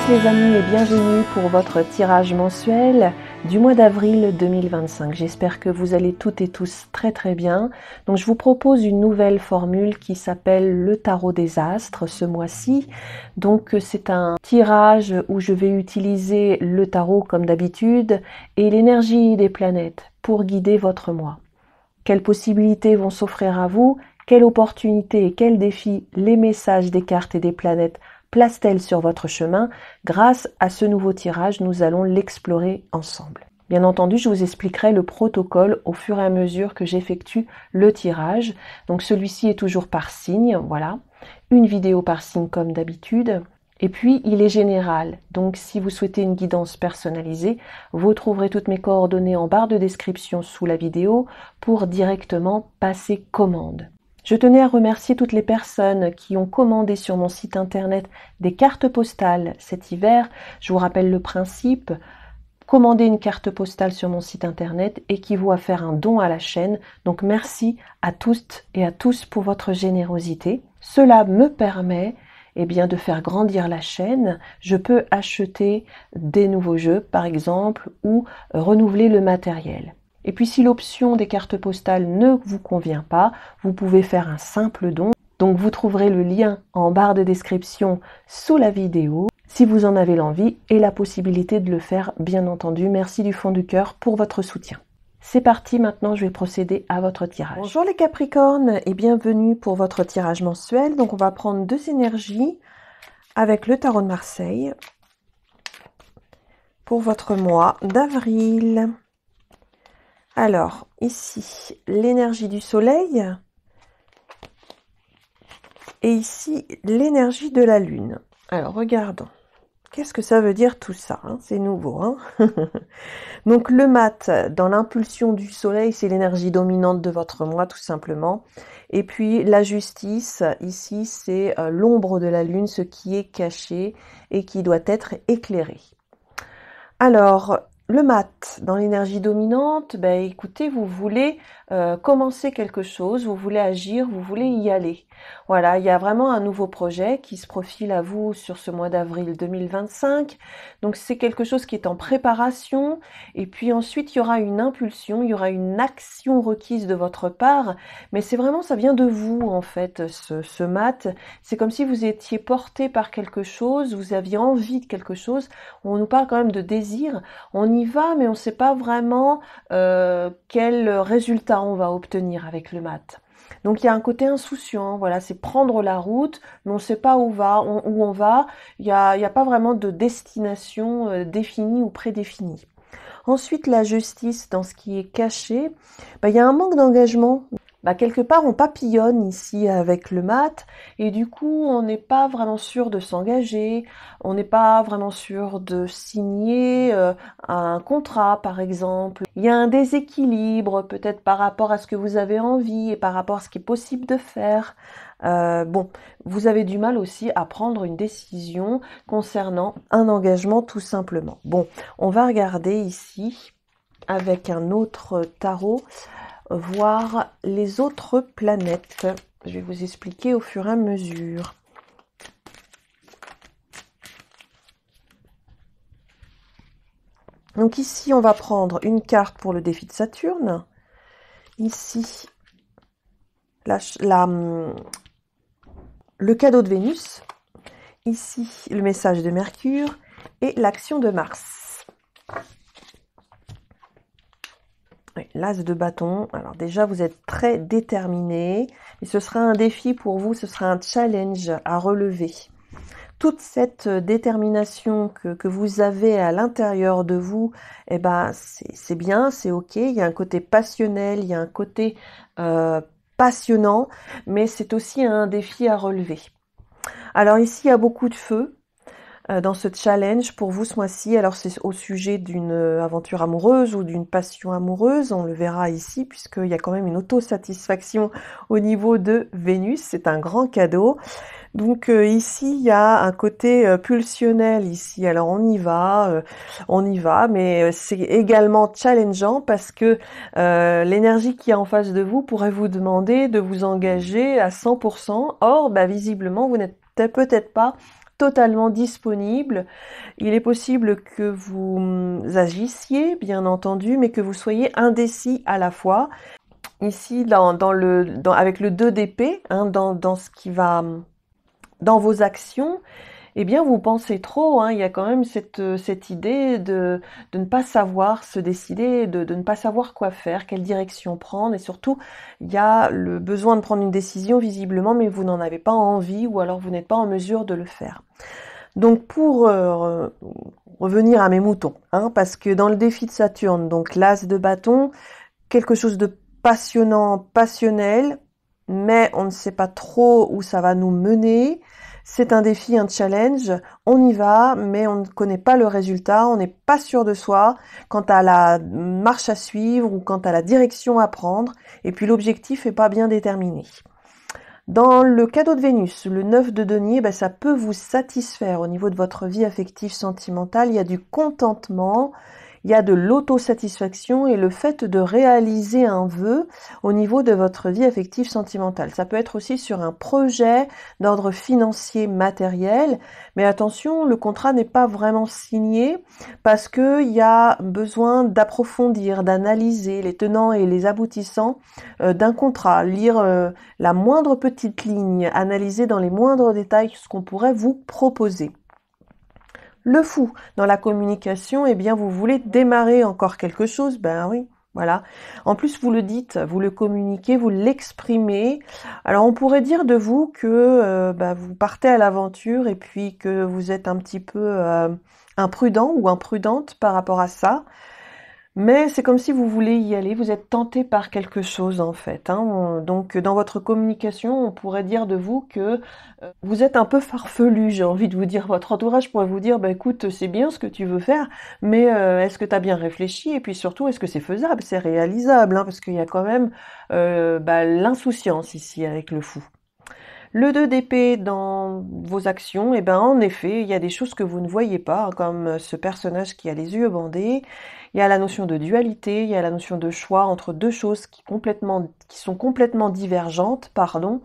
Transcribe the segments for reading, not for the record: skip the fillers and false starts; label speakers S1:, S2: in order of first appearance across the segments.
S1: tous les amis et bienvenue pour votre tirage mensuel du mois d'avril 2025. J'espère que vous allez toutes et tous très bien. Donc je vous propose une nouvelle formule qui s'appelle le tarot des astres ce mois-ci. Donc c'est un tirage où je vais utiliser le tarot comme d'habitude et l'énergie des planètes pour guider votre mois. Quelles possibilités vont s'offrir à vous? Quelles opportunités et quels défis les messages des cartes et des planètes placent-elles sur votre chemin? Grâce à ce nouveau tirage, nous allons l'explorer ensemble. Bien entendu, je vous expliquerai le protocole au fur et à mesure que j'effectue le tirage. Donc celui-ci est toujours par signe, voilà. Une vidéo par signe comme d'habitude. Et puis, il est général. Donc, si vous souhaitez une guidance personnalisée, vous trouverez toutes mes coordonnées en barre de description sous la vidéo pour directement passer commande. Je tenais à remercier toutes les personnes qui ont commandé sur mon site internet des cartes postales cet hiver. Je vous rappelle le principe. Commandez une carte postale sur mon site internet équivaut à faire un don à la chaîne. Donc merci à toutes et à tous pour votre générosité. Cela me permet de faire grandir la chaîne. Je peux acheter des nouveaux jeux par exemple ou renouveler le matériel. Et puis si l'option des cartes postales ne vous convient pas, vous pouvez faire un simple don. Donc vous trouverez le lien en barre de description sous la vidéo si vous en avez l'envie et la possibilité de le faire bien entendu. Merci du fond du cœur pour votre soutien. C'est parti, maintenant je vais procéder à votre tirage. Bonjour les Capricornes et bienvenue pour votre tirage mensuel. Donc on va prendre deux énergies avec le tarot de Marseille pour votre mois d'avril. Alors, ici, l'énergie du soleil et ici, l'énergie de la lune. Alors, regardons. Qu'est-ce que ça veut dire tout ça, hein? C'est nouveau, hein. Donc, le mat, dans l'impulsion du soleil, c'est l'énergie dominante de votre mois, tout simplement. Et puis, la justice, ici, c'est l'ombre de la lune, ce qui est caché et qui doit être éclairé. Alors, le mat, dans l'énergie dominante, écoutez, vous voulez commencer quelque chose, vous voulez agir, vous voulez y aller. Voilà, il y a vraiment un nouveau projet qui se profile à vous sur ce mois d'avril 2025. Donc, c'est quelque chose qui est en préparation. Et puis ensuite, il y aura une impulsion, il y aura une action requise de votre part. Mais c'est vraiment, ça vient de vous, en fait, ce mat. C'est comme si vous étiez porté par quelque chose, vous aviez envie de quelque chose. On nous parle quand même de désir. On y va, mais on ne sait pas vraiment quel résultat on va obtenir avec le mat. Donc il y a un côté insouciant, voilà, c'est prendre la route, mais on ne sait pas où on va. Il y a pas vraiment de destination définie ou prédéfinie. Ensuite, la justice, dans ce qui est caché, il y a un manque d'engagement. Quelque part, on papillonne ici avec le mat et du coup, on n'est pas vraiment sûr de s'engager, on n'est pas vraiment sûr de signer un contrat, par exemple. Il y a un déséquilibre peut-être par rapport à ce que vous avez envie et par rapport à ce qui est possible de faire. Vous avez du mal aussi à prendre une décision concernant un engagement tout simplement. Bon, on va regarder ici avec un autre tarot voir les autres planètes. Je vais vous expliquer au fur et à mesure. Donc ici, on va prendre une carte pour le défi de Saturne. Ici, le cadeau de Vénus. Ici, le message de Mercure et l'action de Mars. Oui, l'as de bâton. Alors déjà, vous êtes très déterminé et ce sera un défi pour vous, ce sera un challenge à relever. Toute cette détermination que vous avez à l'intérieur de vous, c'est bien, c'est ok. Il y a un côté passionnel, il y a un côté passionnant, mais c'est aussi un défi à relever. Alors ici, il y a beaucoup de feu dans ce challenge pour vous ce mois-ci. Alors c'est au sujet d'une aventure amoureuse ou d'une passion amoureuse, on le verra ici puisqu'il y a quand même une autosatisfaction au niveau de Vénus, c'est un grand cadeau. Donc ici il y a un côté pulsionnel ici, alors on y va, mais c'est également challengeant parce que l'énergie qui est en face de vous pourrait vous demander de vous engager à 100%, or visiblement vous n'êtes peut-être pas totalement disponible. Il est possible que vous agissiez, bien entendu, mais que vous soyez indécis à la fois. Ici, avec le 2 d'épée, hein, dans ce qui va, dans vos actions, eh bien, vous pensez trop, hein. Il y a quand même cette idée de ne pas savoir se décider, de ne pas savoir quoi faire, quelle direction prendre. Et surtout, il y a le besoin de prendre une décision visiblement, mais vous n'en avez pas envie ou alors vous n'êtes pas en mesure de le faire. Donc, pour revenir à mes moutons, hein, parce que dans le défi de Saturne, donc l'as de bâton, quelque chose de passionnant, passionnel, mais on ne sait pas trop où ça va nous mener. C'est un défi, un challenge, on y va, mais on ne connaît pas le résultat, on n'est pas sûr de soi quant à la marche à suivre ou quant à la direction à prendre, et puis l'objectif n'est pas bien déterminé. Dans le cadeau de Vénus, le 9 de denier, ça peut vous satisfaire au niveau de votre vie affective sentimentale, il y a du contentement, il y a de l'autosatisfaction et le fait de réaliser un vœu au niveau de votre vie affective sentimentale. Ça peut être aussi sur un projet d'ordre financier matériel, mais attention, le contrat n'est pas vraiment signé parce qu'il y a besoin d'approfondir, d'analyser les tenants et les aboutissants d'un contrat, lire la moindre petite ligne, analyser dans les moindres détails ce qu'on pourrait vous proposer. Le fou, dans la communication, eh bien, vous voulez démarrer encore quelque chose, ben oui, voilà. En plus, vous le dites, vous le communiquez, vous l'exprimez. Alors, on pourrait dire de vous que vous partez à l'aventure et puis que vous êtes un petit peu imprudent ou imprudente par rapport à ça. Mais c'est comme si vous voulez y aller, vous êtes tenté par quelque chose en fait, hein. Donc dans votre communication, on pourrait dire de vous que vous êtes un peu farfelu, j'ai envie de vous dire. Votre entourage pourrait vous dire, écoute, c'est bien ce que tu veux faire, mais est-ce que tu as bien réfléchi? Et puis surtout, est-ce que c'est faisable, c'est réalisable, hein, parce qu'il y a quand même l'insouciance ici avec le fou. Le 2 d'épée dans vos actions, en effet, il y a des choses que vous ne voyez pas, comme ce personnage qui a les yeux bandés. Il y a la notion de dualité, il y a la notion de choix entre deux choses qui sont complètement divergentes, pardon.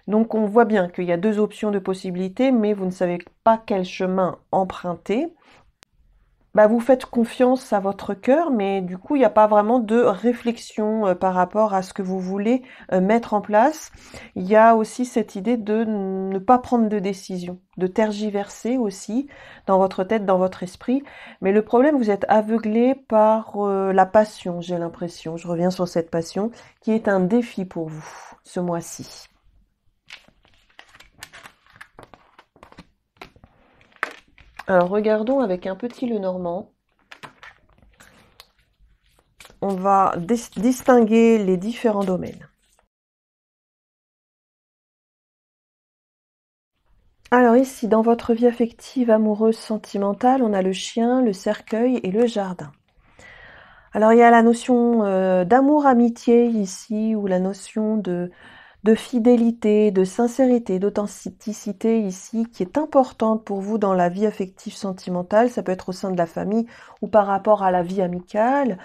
S1: Donc on voit bien qu'il y a deux options de possibilités, mais vous ne savez pas quel chemin emprunter. Vous faites confiance à votre cœur, mais du coup, il n'y a pas vraiment de réflexion par rapport à ce que vous voulez mettre en place. Il y a aussi cette idée de ne pas prendre de décision, de tergiverser aussi dans votre tête, dans votre esprit. Mais le problème, vous êtes aveuglé par la passion, j'ai l'impression. Je reviens sur cette passion qui est un défi pour vous ce mois-ci. Alors, regardons avec un petit Lenormand. On va distinguer les différents domaines. Alors ici, dans votre vie affective, amoureuse, sentimentale, on a le chien, le cercueil et le jardin. Alors il y a la notion d'amour-amitié ici, ou la notion de fidélité, de sincérité, d'authenticité ici, qui est importante pour vous dans la vie affective sentimentale. Ça peut être au sein de la famille ou par rapport à la vie amicale.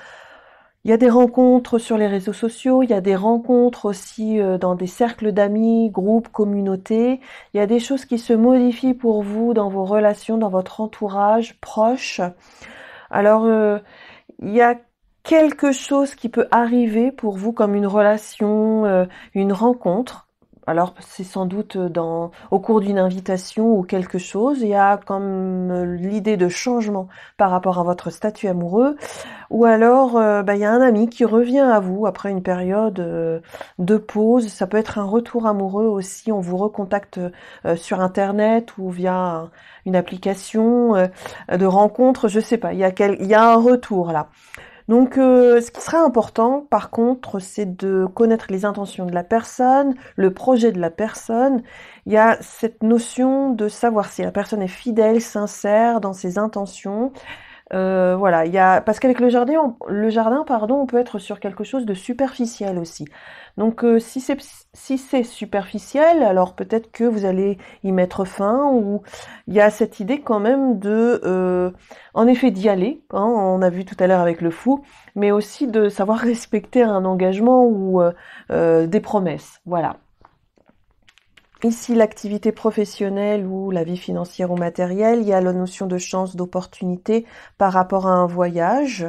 S1: Il y a des rencontres sur les réseaux sociaux, il y a des rencontres aussi dans des cercles d'amis, groupes, communautés. Il y a des choses qui se modifient pour vous dans vos relations, dans votre entourage proche. Alors, il y a quelque chose qui peut arriver pour vous comme une relation, une rencontre. Alors, c'est sans doute au cours d'une invitation ou quelque chose. Il y a comme l'idée de changement par rapport à votre statut amoureux. Ou alors, il y a un ami qui revient à vous après une période de pause. Ça peut être un retour amoureux aussi. On vous recontacte sur Internet ou via une application de rencontre. Je sais pas, il y a un retour là. Donc, ce qui sera important, par contre, c'est de connaître les intentions de la personne, le projet de la personne. Il y a cette notion de savoir si la personne est fidèle, sincère dans ses intentions. Voilà, parce qu'avec le jardin, on peut être sur quelque chose de superficiel aussi. Donc, si c'est superficiel, alors peut-être que vous allez y mettre fin, ou il y a cette idée quand même en effet, d'y aller, hein, on a vu tout à l'heure avec le fou, mais aussi de savoir respecter un engagement ou des promesses. Voilà. Ici, l'activité professionnelle ou la vie financière ou matérielle, il y a la notion de chance, d'opportunité par rapport à un voyage.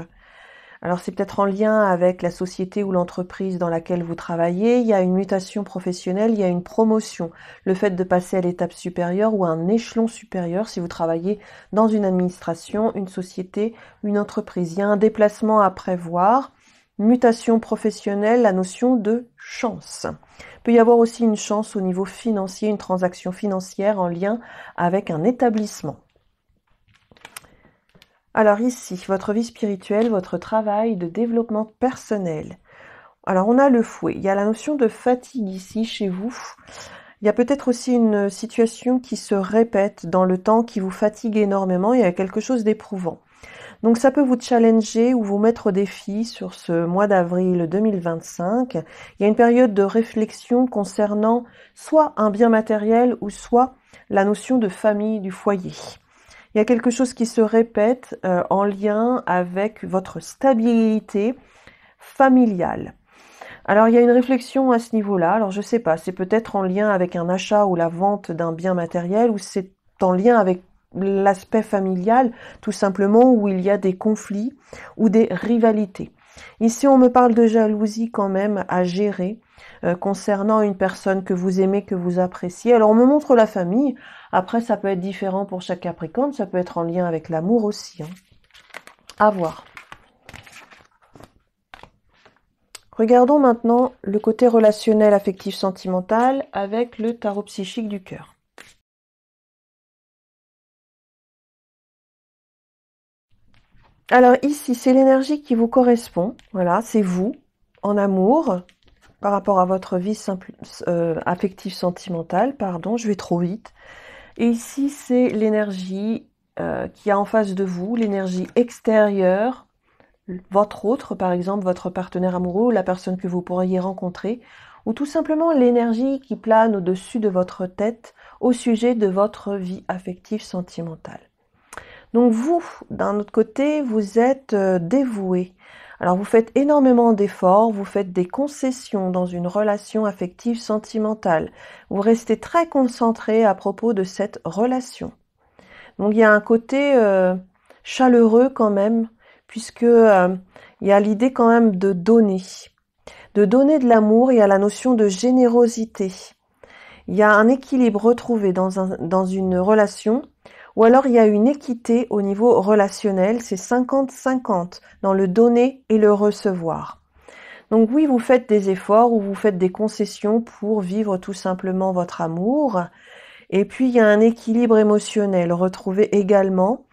S1: Alors, c'est peut-être en lien avec la société ou l'entreprise dans laquelle vous travaillez. Il y a une mutation professionnelle, il y a une promotion. Le fait de passer à l'étape supérieure ou à un échelon supérieur si vous travaillez dans une administration, une société, une entreprise. Il y a un déplacement à prévoir. Mutation professionnelle, la notion de chance. Il peut y avoir aussi une chance au niveau financier, une transaction financière en lien avec un établissement. Alors ici, votre vie spirituelle, votre travail de développement personnel. Alors on a le fouet, il y a la notion de fatigue ici chez vous. Il y a peut-être aussi une situation qui se répète dans le temps, qui vous fatigue énormément, il y a quelque chose d'éprouvant. Donc ça peut vous challenger ou vous mettre au défi sur ce mois d'avril 2025. Il y a une période de réflexion concernant soit un bien matériel ou soit la notion de famille, du foyer. Il y a quelque chose qui se répète en lien avec votre stabilité familiale. Alors il y a une réflexion à ce niveau-là. Alors je sais pas, c'est peut-être en lien avec un achat ou la vente d'un bien matériel ou c'est en lien avec l'aspect familial, tout simplement, où il y a des conflits ou des rivalités. Ici, on me parle de jalousie quand même à gérer concernant une personne que vous aimez, que vous appréciez. Alors on me montre la famille. Après, ça peut être différent pour chaque Capricorne, ça peut être en lien avec l'amour aussi. À voir. Regardons maintenant le côté relationnel, affectif, sentimental avec le tarot psychique du cœur. Alors ici, c'est l'énergie qui vous correspond. Voilà, c'est vous, en amour, par rapport à votre vie affective sentimentale. Pardon, je vais trop vite. Et ici, c'est l'énergie qui a en face de vous, l'énergie extérieure, votre autre, par exemple, votre partenaire amoureux ou la personne que vous pourriez rencontrer, ou tout simplement l'énergie qui plane au-dessus de votre tête au sujet de votre vie affective sentimentale. Donc vous, d'un autre côté, vous êtes dévoué. Alors vous faites énormément d'efforts, vous faites des concessions dans une relation affective sentimentale. Vous restez très concentré à propos de cette relation. Donc il y a un côté chaleureux quand même, puisque il y a l'idée quand même de donner. De donner de l'amour, il y a la notion de générosité. Il y a un équilibre retrouvé dans une relation, ou alors il y a une équité au niveau relationnel, c'est 50-50 dans le donner et le recevoir. Donc oui, vous faites des efforts ou vous faites des concessions pour vivre tout simplement votre amour. Et puis il y a un équilibre émotionnel retrouvé également.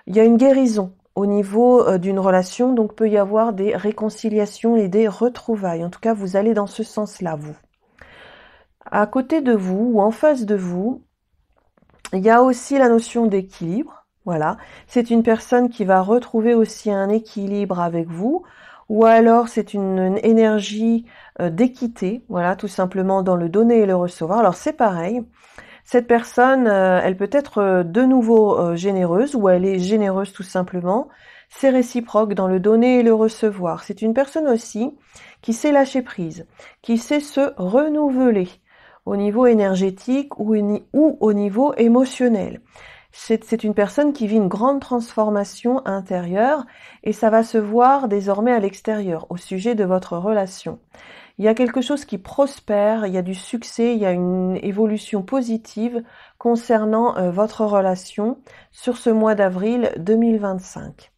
S1: Il y a une guérison au niveau d'une relation, donc peut y avoir des réconciliations et des retrouvailles. En tout cas, vous allez dans ce sens-là, vous. À côté de vous ou en face de vous, il y a aussi la notion d'équilibre. Voilà, c'est une personne qui va retrouver aussi un équilibre avec vous, ou alors c'est une énergie d'équité, voilà, tout simplement dans le donner et le recevoir. Alors c'est pareil, cette personne, elle peut être de nouveau généreuse, ou elle est généreuse tout simplement. C'est réciproque dans le donner et le recevoir. C'est une personne aussi qui sait lâcher prise, qui sait se renouveler au niveau énergétique ou au niveau émotionnel. C'est une personne qui vit une grande transformation intérieure et ça va se voir désormais à l'extérieur au sujet de votre relation. Il y a quelque chose qui prospère, il y a du succès, il y a une évolution positive concernant votre relation sur ce mois d'avril 2025.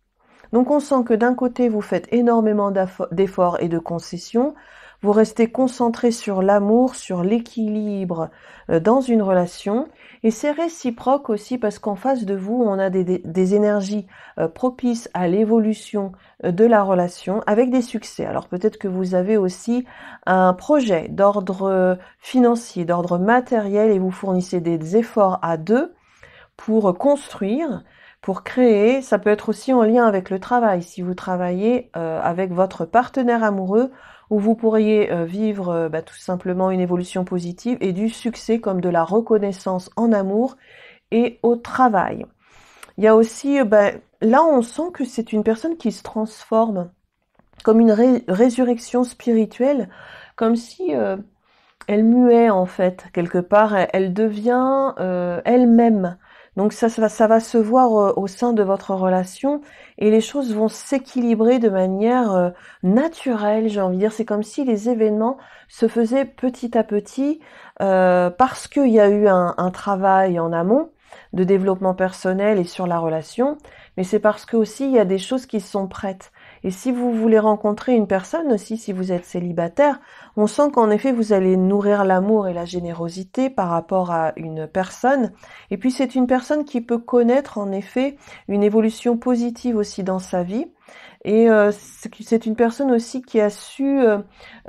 S1: Donc on sent que d'un côté vous faites énormément d'efforts et de concessions, vous restez concentré sur l'amour, sur l'équilibre dans une relation, et c'est réciproque aussi parce qu'en face de vous, on a des énergies propices à l'évolution de la relation avec des succès. Alors peut-être que vous avez aussi un projet d'ordre financier, d'ordre matériel, et vous fournissez des efforts à deux pour construire, pour créer. Ça peut être aussi en lien avec le travail, si vous travaillez avec votre partenaire amoureux, où vous pourriez vivre tout simplement une évolution positive et du succès comme de la reconnaissance en amour et au travail. Il y a aussi, là on sent que c'est une personne qui se transforme comme une résurrection spirituelle, comme si elle muait en fait, quelque part, elle devient elle-même. Donc ça va se voir au sein de votre relation et les choses vont s'équilibrer de manière naturelle, j'ai envie de dire. C'est comme si les événements se faisaient petit à petit parce qu'il y a eu un travail en amont de développement personnel et sur la relation, mais c'est parce que aussi il y a des choses qui sont prêtes. Et si vous voulez rencontrer une personne aussi, si vous êtes célibataire, on sent qu'en effet vous allez nourrir l'amour et la générosité par rapport à une personne. Et puis c'est une personne qui peut connaître en effet une évolution positive aussi dans sa vie. Et c'est une personne aussi qui a su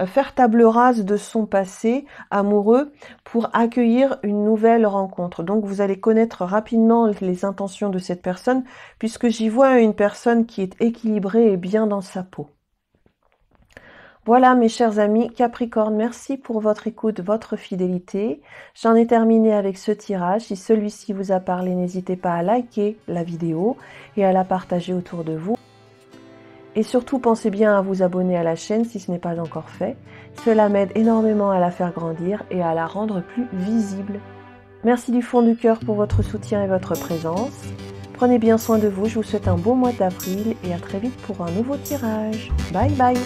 S1: faire table rase de son passé amoureux pour accueillir une nouvelle rencontre. Donc vous allez connaître rapidement les intentions de cette personne puisque j'y vois une personne qui est équilibrée et bien dans sa peau. Voilà mes chers amis Capricorne, merci pour votre écoute, votre fidélité. J'en ai terminé avec ce tirage. Si celui-ci vous a parlé, n'hésitez pas à liker la vidéo et à la partager autour de vous. Et surtout, pensez bien à vous abonner à la chaîne si ce n'est pas encore fait. Cela m'aide énormément à la faire grandir et à la rendre plus visible. Merci du fond du cœur pour votre soutien et votre présence. Prenez bien soin de vous, je vous souhaite un beau mois d'avril et à très vite pour un nouveau tirage. Bye bye!